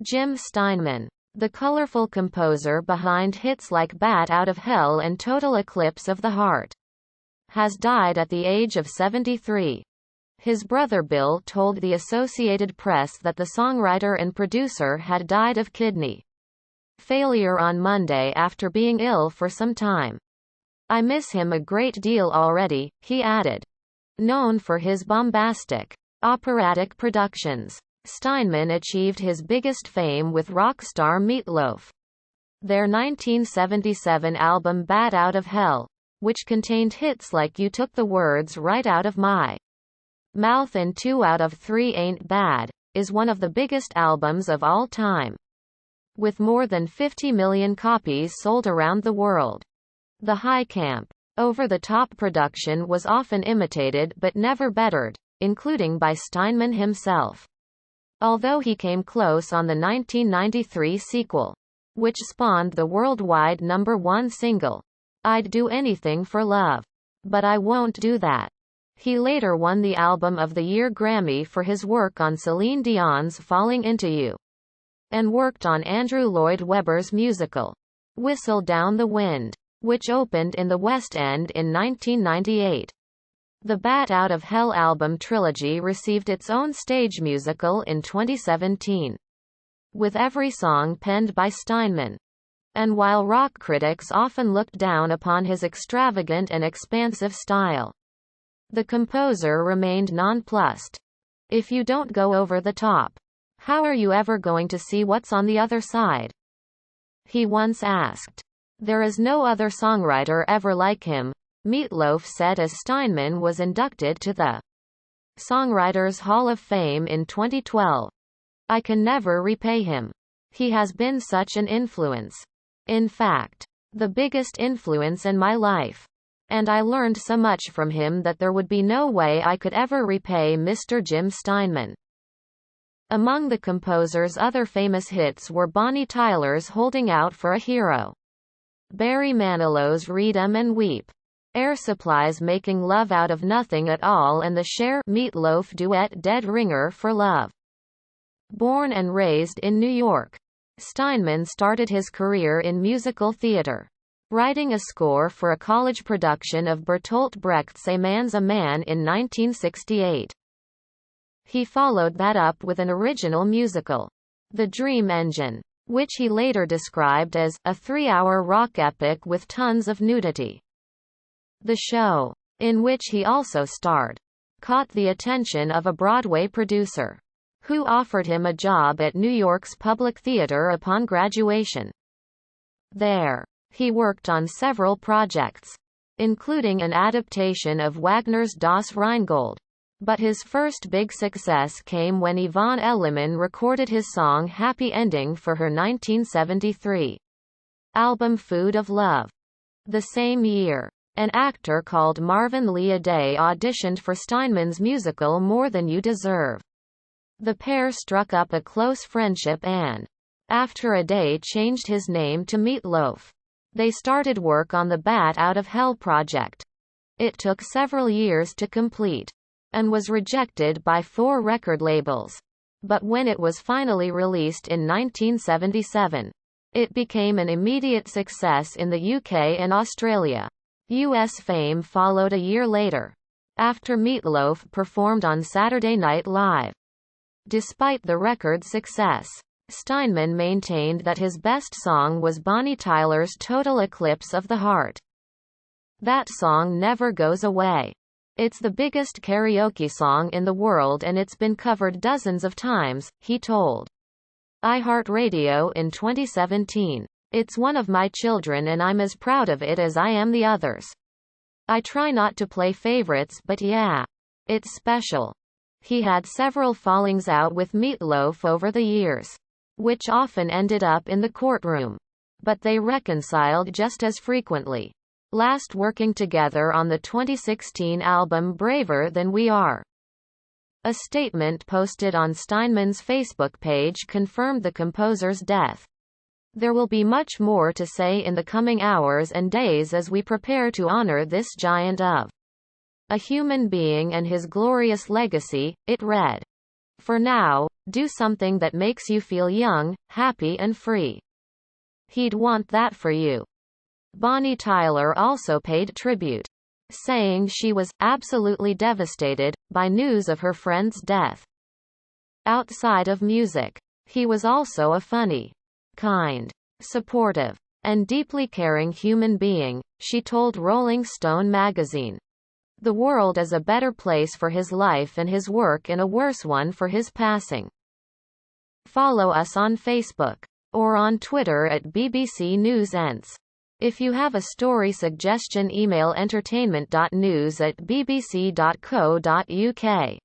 Jim Steinman, the colorful composer behind hits like Bat Out of Hell and Total Eclipse of the Heart, has died at the age of 73. His brother Bill told the Associated Press that the songwriter and producer had died of kidney failure on Monday after being ill for some time. "I miss him a great deal already," he added. Known for his bombastic, operatic productions, Steinman achieved his biggest fame with rock star Meat Loaf. Their 1977 album Bat Out of Hell, which contained hits like You Took the Words Right Out of My Mouth and 2 Out of 3 Ain't Bad, is one of the biggest albums of all time, with more than 50 million copies sold around the world. The high-camp, over-the-top production was often imitated but never bettered, including by Steinman himself. Although he came close on the 1993 sequel, which spawned the worldwide #1 single, I'd Do Anything for Love. But I Won't Do That. He later won the Album of the Year Grammy for his work on Celine Dion's Falling Into You, and worked on Andrew Lloyd Webber's musical, Whistle Down the Wind, which opened in the West End in 1998. The Bat Out of Hell album trilogy received its own stage musical in 2017, with every song penned by Steinman. And while rock critics often looked down upon his extravagant and expansive style, the composer remained nonplussed. "If you don't go over the top, how are you ever going to see what's on the other side?" he once asked. "There is no other songwriter ever like him," Meat Loaf said as Steinman was inducted to the Songwriters Hall of Fame in 2012. "I can never repay him. He has been such an influence. In fact, the biggest influence in my life. And I learned so much from him that there would be no way I could ever repay Mr. Jim Steinman." Among the composer's other famous hits were Bonnie Tyler's Holding Out for a Hero, Barry Manilow's Read 'Em and Weep, Air Supply's Making Love Out of Nothing at All, and the Cher Meat Loaf duet Dead Ringer for Love. Born and raised in New York, Steinman started his career in musical theater, writing a score for a college production of Bertolt Brecht's A Man's a Man in 1968. He followed that up with an original musical, The Dream Engine, which he later described as a 3-hour rock epic with tons of nudity. The show, in which he also starred, caught the attention of a Broadway producer, who offered him a job at New York's Public Theater upon graduation. There, he worked on several projects, including an adaptation of Wagner's Das Rheingold. But his first big success came when Yvonne Elliman recorded his song Happy Ending for her 1973 album Food of Love. The same year, an actor called Marvin Lee Aday auditioned for Steinman's musical More Than You Deserve. The pair struck up a close friendship and, after Aday changed his name to Meat Loaf, they started work on the Bat Out of Hell project. It took several years to complete, and was rejected by 4 record labels. But when it was finally released in 1977, it became an immediate success in the UK and Australia. US fame followed a year later, after Meat Loaf performed on Saturday Night Live. Despite the record's success, Steinman maintained that his best song was Bonnie Tyler's Total Eclipse of the Heart. "That song never goes away. It's the biggest karaoke song in the world and it's been covered dozens of times," he told iHeartRadio in 2017. "It's one of my children and I'm as proud of it as I am the others. I try not to play favorites but yeah, it's special." He had several fallings out with Meat Loaf over the years, which often ended up in the courtroom. But they reconciled just as frequently, last working together on the 2016 album Braver Than We Are. A statement posted on Steinman's Facebook page confirmed the composer's death. "There will be much more to say in the coming hours and days as we prepare to honor this giant of a human being and his glorious legacy," it read. "For now, Do something that makes you feel young, happy and free. He'd want that for you. Bonnie Tyler also paid tribute, saying she was absolutely devastated by news of her friend's death. Outside of music, he was also a funny, kind, supportive, and deeply caring human being, she told Rolling Stone magazine. The world is a better place for his life and his work and a worse one for his passing. Follow us on Facebook or on Twitter at BBC News Ents. If you have a story suggestion, email entertainment.news@bbc.co.uk.